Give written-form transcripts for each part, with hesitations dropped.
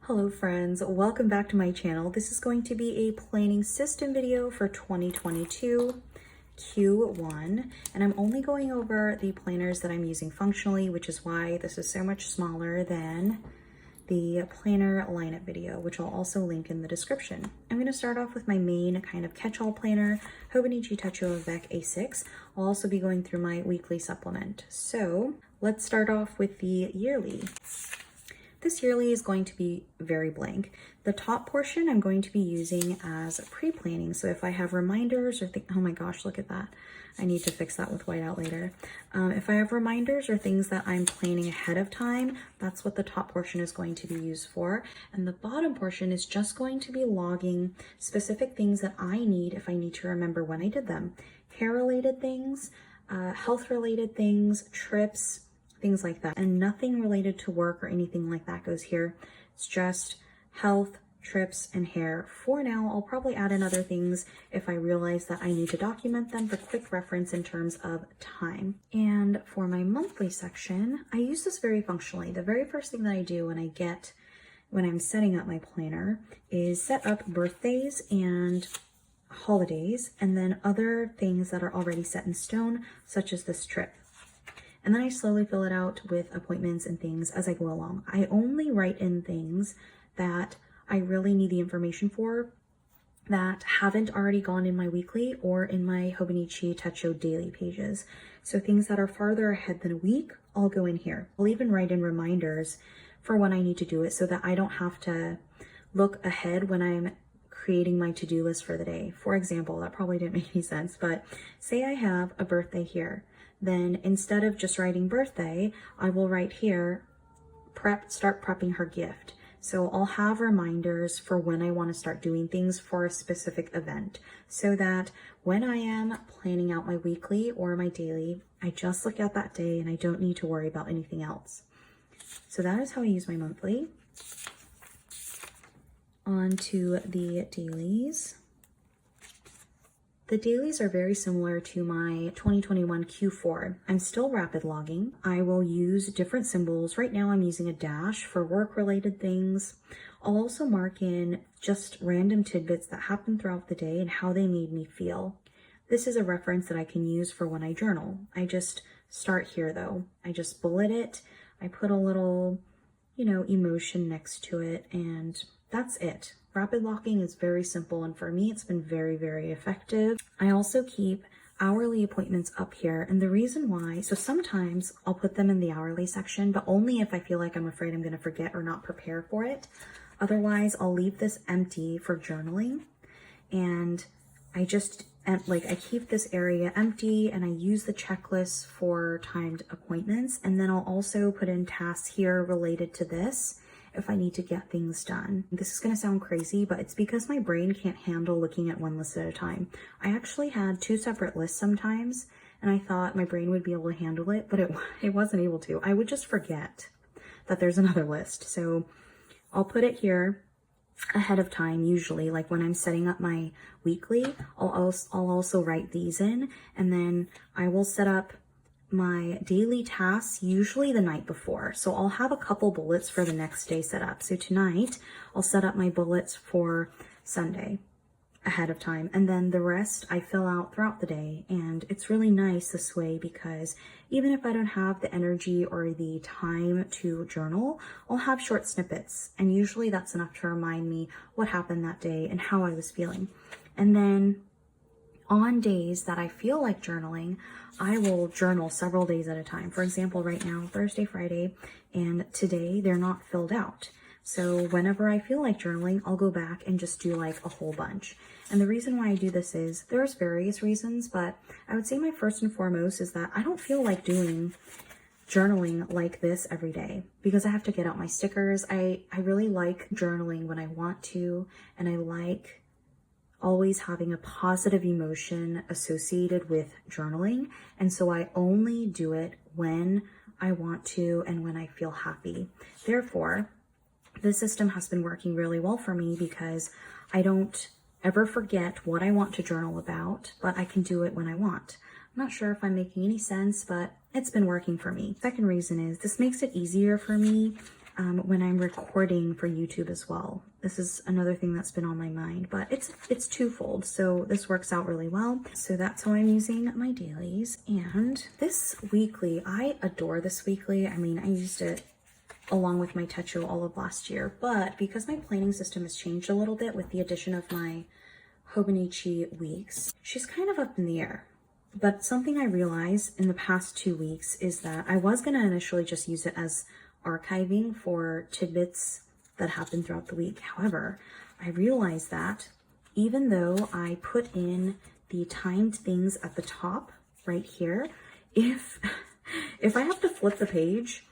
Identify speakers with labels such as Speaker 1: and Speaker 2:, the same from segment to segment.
Speaker 1: Hello friends, welcome back to my channel. This is going to be a planning system video for 2022 Q1, and I'm only going over the planners that I'm using functionally, which is why this is so much smaller than the planner lineup video, which I'll also link in the description. I'm going to start off with my main kind of catch-all planner, Hobonichi Weeks A6. I'll also be going through my weekly supplement. So let's start off with the yearly. This yearly is going to be very blank. The top portion I'm going to be using as pre-planning. So if I have reminders or oh my gosh, look at that. I need to fix that with whiteout later. If I have reminders or things that I'm planning ahead of time, that's what the top portion is going to be used for. And the bottom portion is just going to be logging specific things that I need if I need to remember when I did them. Hair-related things, health-related things, trips, things like that, and nothing related to work or anything like that goes here. It's just health, trips, and hair. For now, I'll probably add in other things if I realize that I need to document them for quick reference in terms of time. And for my monthly section, I use this very functionally. The very first thing that I do when I'm setting up my planner is set up birthdays and holidays, and then other things that are already set in stone, such as this trip. And then I slowly fill it out with appointments and things as I go along. I only write in things that I really need the information for that haven't already gone in my weekly or in my Hobonichi daily pages. So things that are farther ahead than a week, I'll go in here. I'll even write in reminders for when I need to do it so that I don't have to look ahead when I'm creating my to-do list for the day. For example, that probably didn't make any sense, but say I have a birthday here. Then instead of just writing birthday, I will write here, start prepping her gift. So I'll have reminders for when I want to start doing things for a specific event, so that when I am planning out my weekly or my daily, I just look at that day and I don't need to worry about anything else. So that is how I use my monthly. On to the dailies. The dailies are very similar to my 2021 Q4. I'm still rapid logging. I will use different symbols. Right now I'm using a dash for work-related things. I'll also mark in just random tidbits that happen throughout the day and how they made me feel. This is a reference that I can use for when I journal. I just start here though. I just bullet it. I put a little, emotion next to it, and that's it. Rapid locking is very simple, and for me, it's been very, very effective. I also keep hourly appointments up here, and the reason why, so sometimes I'll put them in the hourly section, but only if I feel like I'm afraid I'm going to forget or not prepare for it. Otherwise, I'll leave this empty for journaling, and I keep this area empty, and I use the checklist for timed appointments, and then I'll also put in tasks here related to this if I need to get things done. This is going to sound crazy, but it's because my brain can't handle looking at one list at a time. I actually had two separate lists sometimes, and I thought my brain would be able to handle it, but it wasn't able to. I would just forget that there's another list. So I'll put it here ahead of time, usually, like when I'm setting up my weekly, I'll also write these in, and then I will set up my daily tasks usually the night before. So I'll have a couple bullets for the next day set up. So tonight I'll set up my bullets for Sunday ahead of time, and then the rest I fill out throughout the day. And it's really nice this way because even if I don't have the energy or the time to journal, I'll have short snippets, and usually that's enough to remind me what happened that day and how I was feeling. And then on days that I feel like journaling, I will journal several days at a time. For example, right now, Thursday, Friday, and today they're not filled out. So whenever I feel like journaling, I'll go back and just do like a whole bunch. And the reason why I do this is, there's various reasons, but I would say my first and foremost is that I don't feel like doing journaling like this every day because I have to get out my stickers. I really like journaling when I want to, and I like always having a positive emotion associated with journaling. And so I only do it when I want to and when I feel happy. Therefore, this system has been working really well for me because I don't ever forget what I want to journal about, but I can do it when I want. I'm not sure if I'm making any sense, but it's been working for me. Second reason is this makes it easier for me when I'm recording for YouTube as well. This is another thing that's been on my mind, but it's twofold, so this works out really well. So that's how I'm using my dailies. And this weekly, I adore this weekly. I mean, I used it along with my Techo all of last year, but because my planning system has changed a little bit with the addition of my Hobonichi Weeks, she's kind of up in the air. But something I realized in the past 2 weeks is that I was going to initially just use it as archiving for tidbits that happen throughout the week. However, I realized that even though I put in the timed things at the top right here, if I have to flip the page,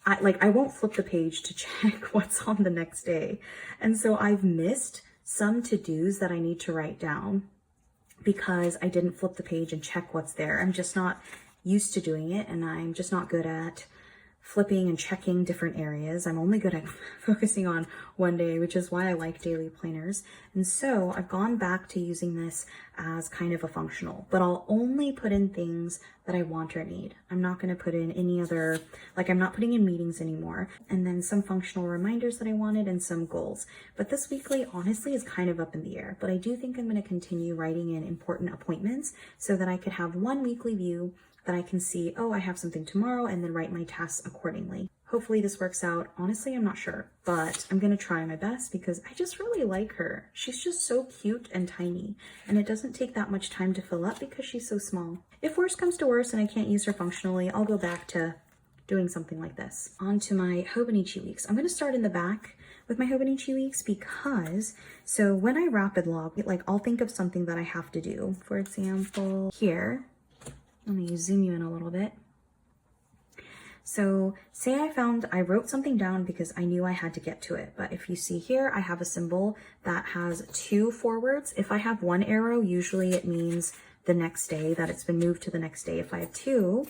Speaker 1: I won't flip the page to check what's on the next day. And so I've missed some to-dos that I need to write down because I didn't flip the page and check what's there. I'm just not used to doing it, and I'm just not good at flipping and checking different areas. I'm only good at focusing on one day, which is why I like daily planners. And so I've gone back to using this as kind of a functional, but I'll only put in things that I want or need. I'm not going to put in any other, like I'm not putting in meetings anymore. And then some functional reminders that I wanted and some goals. But this weekly honestly is kind of up in the air, but I do think I'm going to continue writing in important appointments so that I could have one weekly view that I can see, oh, I have something tomorrow, and then write my tasks accordingly. Hopefully this works out. Honestly, I'm not sure, but I'm gonna try my best because I just really like her. She's just so cute and tiny, and it doesn't take that much time to fill up because she's so small. If worse comes to worse and I can't use her functionally, I'll go back to doing something like this. On to my Hobonichi Weeks. I'm gonna start in the back with my Hobonichi Weeks because, so when I rapid log, like I'll think of something that I have to do. For example, here, let me zoom you in a little bit. So say I wrote something down because I knew I had to get to it. But if you see here, I have a symbol that has 2 forwards. If I have 1 arrow, usually it means the next day, that it's been moved to the next day. If I have 2,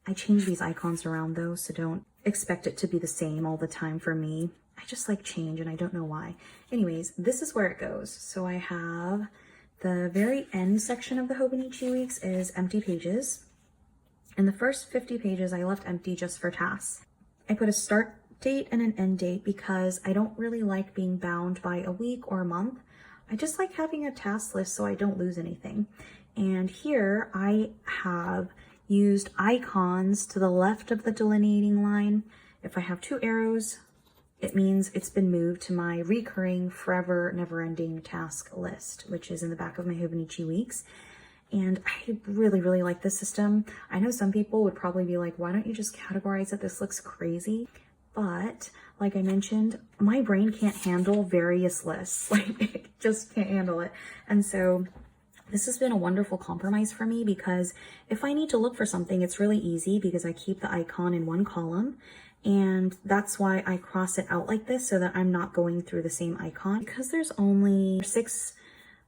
Speaker 1: I change these icons around though, so don't expect it to be the same all the time for me. I just like change and I don't know why. Anyways, this is where it goes. So I have the very end section of the Hobonichi Weeks is empty pages. And the first 50 pages I left empty just for tasks. I put a start date and an end date because I don't really like being bound by a week or a month. I just like having a task list so I don't lose anything. And here I have used icons to the left of the delineating line. If I have 2 arrows, it means it's been moved to my recurring, forever, never-ending task list, which is in the back of my Hobonichi Weeks. And I really, really like this system. I know some people would probably be like, why don't you just categorize it? This looks crazy. But like I mentioned, my brain can't handle various lists. Like it just can't handle it. And so this has been a wonderful compromise for me because if I need to look for something, it's really easy because I keep the icon in one column. And that's why I cross it out like this so that I'm not going through the same icon. Because there's only 6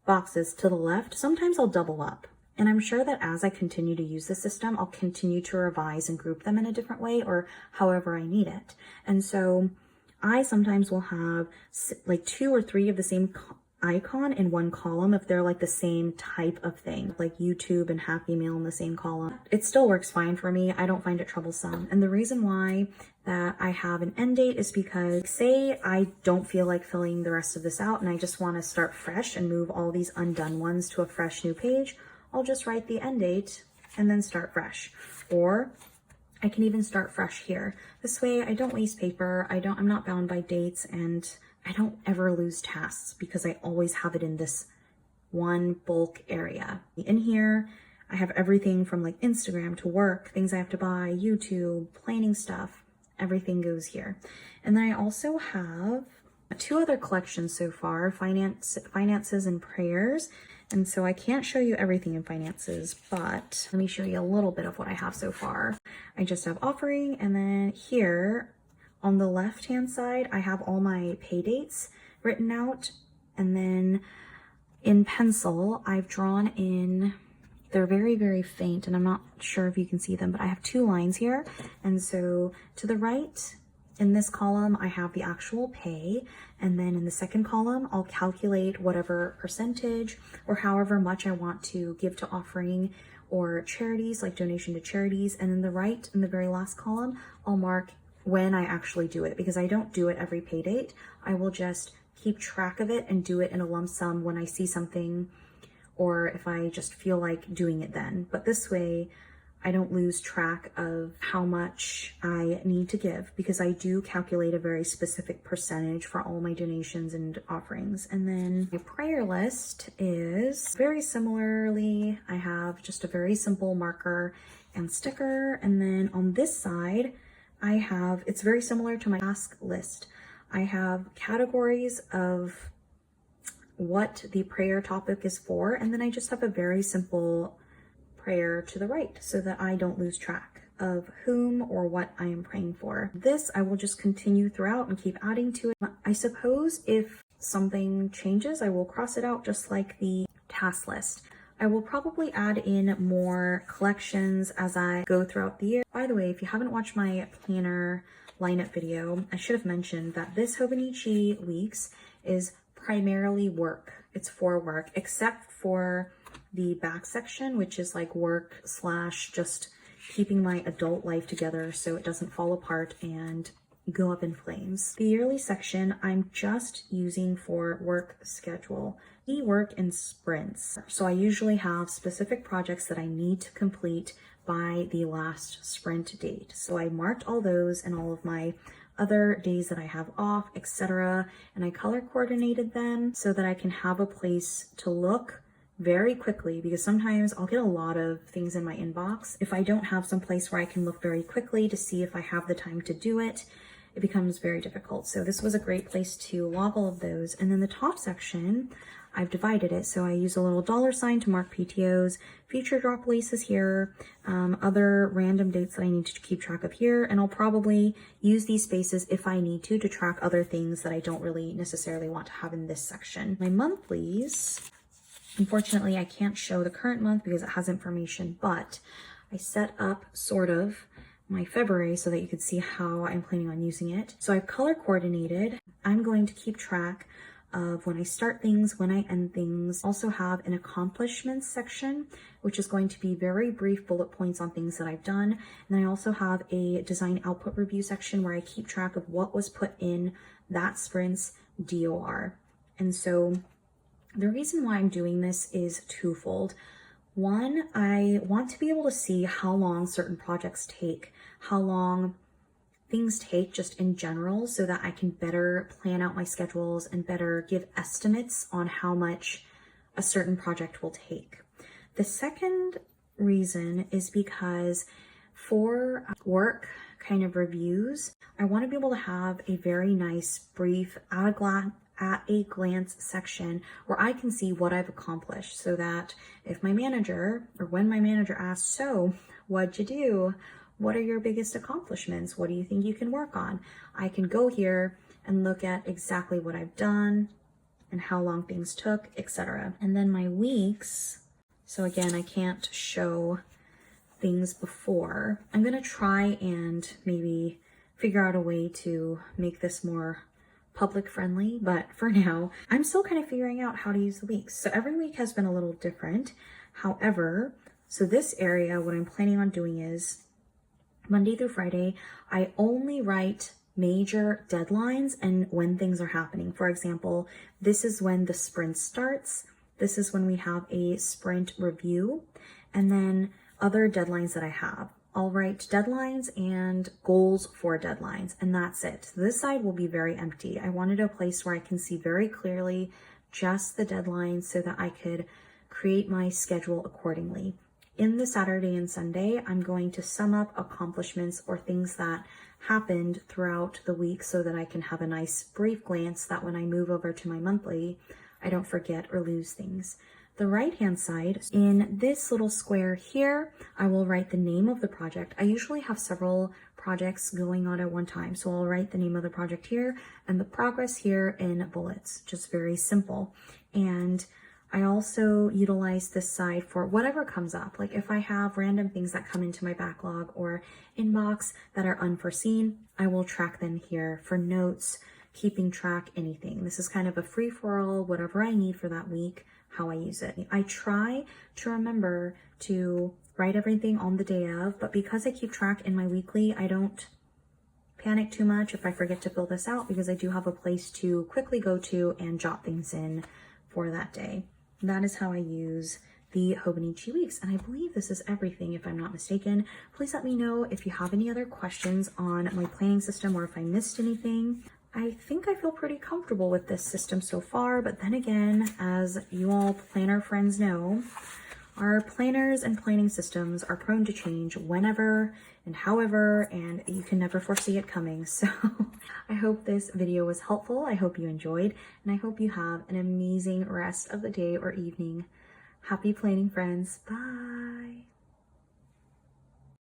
Speaker 1: boxes to the left, sometimes I'll double up. And I'm sure that as I continue to use the system, I'll continue to revise and group them in a different way or however I need it. And so I sometimes will have like 2 or 3 of the same icon in one column if they're like the same type of thing, like YouTube and Happy Meal in the same column. It still works fine for me. I don't find it troublesome. And the reason why that I have an end date is because say I don't feel like filling the rest of this out and I just want to start fresh and move all these undone ones to a fresh new page, I'll just write the end date and then start fresh. Or I can even start fresh here. This way I don't waste paper. I'm not bound by dates, and I don't ever lose tasks because I always have it in this one bulk area. In here, I have everything from like Instagram to work, things I have to buy, YouTube, planning stuff, everything goes here. And then I also have 2 other collections so far, finances and prayers. And so I can't show you everything in finances, but let me show you a little bit of what I have so far. I just have offering, and then here on the left-hand side, I have all my pay dates written out. And then in pencil, I've drawn in, they're very, very faint, and I'm not sure if you can see them, but I have 2 lines here. And so to the right, in this column, I have the actual pay. And then in the second column, I'll calculate whatever percentage or however much I want to give to offering or charities, like donation to charities. And in the right, in the very last column, I'll mark when I actually do it, because I don't do it every pay date. I will just keep track of it and do it in a lump sum when I see something, or if I just feel like doing it then. But this way, I don't lose track of how much I need to give, because I do calculate a very specific percentage for all my donations and offerings. And then my prayer list is very similarly, I have just a very simple marker and sticker. And then on this side, I have, it's very similar to my task list. I have categories of what the prayer topic is for, and then I just have a very simple prayer to the right so that I don't lose track of whom or what I am praying for. This I will just continue throughout and keep adding to it. I suppose if something changes, I will cross it out just like the task list. I will probably add in more collections as I go throughout the year. By the way, if you haven't watched my planner lineup video, I should have mentioned that this Hobonichi Weeks is primarily work. It's for work, except for the back section, which is like work / just keeping my adult life together so it doesn't fall apart and go up in flames. The yearly section I'm just using for work schedule. We work in sprints, so I usually have specific projects that I need to complete by the last sprint date. So I marked all those and all of my other days that I have off, etc. And I color coordinated them so that I can have a place to look very quickly, because sometimes I'll get a lot of things in my inbox. If I don't have some place where I can look very quickly to see if I have the time to do it, it becomes very difficult. So this was a great place to log all of those. And then the top section, I've divided it. So I use a little $sign to mark PTOs, feature drop releases here, other random dates that I need to keep track of here. And I'll probably use these spaces if I need to track other things that I don't really necessarily want to have in this section. My monthlies, unfortunately, I can't show the current month because it has information, but I set up sort of my February so that you could see how I'm planning on using it. So I've color coordinated. I'm going to keep track of when I start things, when I end things. Also have an accomplishments section, which is going to be very brief bullet points on things that I've done. And then I also have a design output review section where I keep track of what was put in that sprint's DOR. And so the reason why I'm doing this is twofold. One, I want to be able to see how long certain projects take, how long things take just in general, so that I can better plan out my schedules and better give estimates on how much a certain project will take. The second reason is because for work kind of reviews, I want to be able to have a very nice, brief, at a glance section where I can see what I've accomplished, so that if my manager, or when my manager asks, so what'd you do? What are your biggest accomplishments? What do you think you can work on? I can go here and look at exactly what I've done and how long things took, etc. And then my weeks, so again, I can't show things before. I'm gonna try and maybe figure out a way to make this more public friendly, but for now, I'm still kind of figuring out how to use the weeks. So every week has been a little different. However, so this area, what I'm planning on doing is Monday through Friday, I only write major deadlines and when things are happening. For example, this is when the sprint starts. This is when we have a sprint review, and then other deadlines that I have. I'll write deadlines and goals for deadlines, and that's it. This side will be very empty. I wanted a place where I can see very clearly just the deadlines so that I could create my schedule accordingly. In the Saturday and Sunday, I'm going to sum up accomplishments or things that happened throughout the week so that I can have a nice brief glance that when I move over to my monthly, I don't forget or lose things. The right-hand side, in this little square here, I will write the name of the project. I usually have several projects going on at one time, so I'll write the name of the project here and the progress here in bullets, just very simple. And I also utilize this side for whatever comes up. Like if I have random things that come into my backlog or inbox that are unforeseen, I will track them here for notes, keeping track, anything. This is kind of a free-for-all, whatever I need for that week, how I use it. I try to remember to write everything on the day of, but because I keep track in my weekly, I don't panic too much if I forget to fill this out, because I do have a place to quickly go to and jot things in for that day. That is how I use the Hobonichi Weeks, and I believe this is everything if I'm not mistaken. Please let me know if you have any other questions on my planning system or if I missed anything. I think I feel pretty comfortable with this system so far, but then again, as you all planner friends know, our planners and planning systems are prone to change whenever and however, and you can never foresee it coming. So I hope this video was helpful. I hope you enjoyed, and I hope you have an amazing rest of the day or evening. Happy planning, friends. Bye.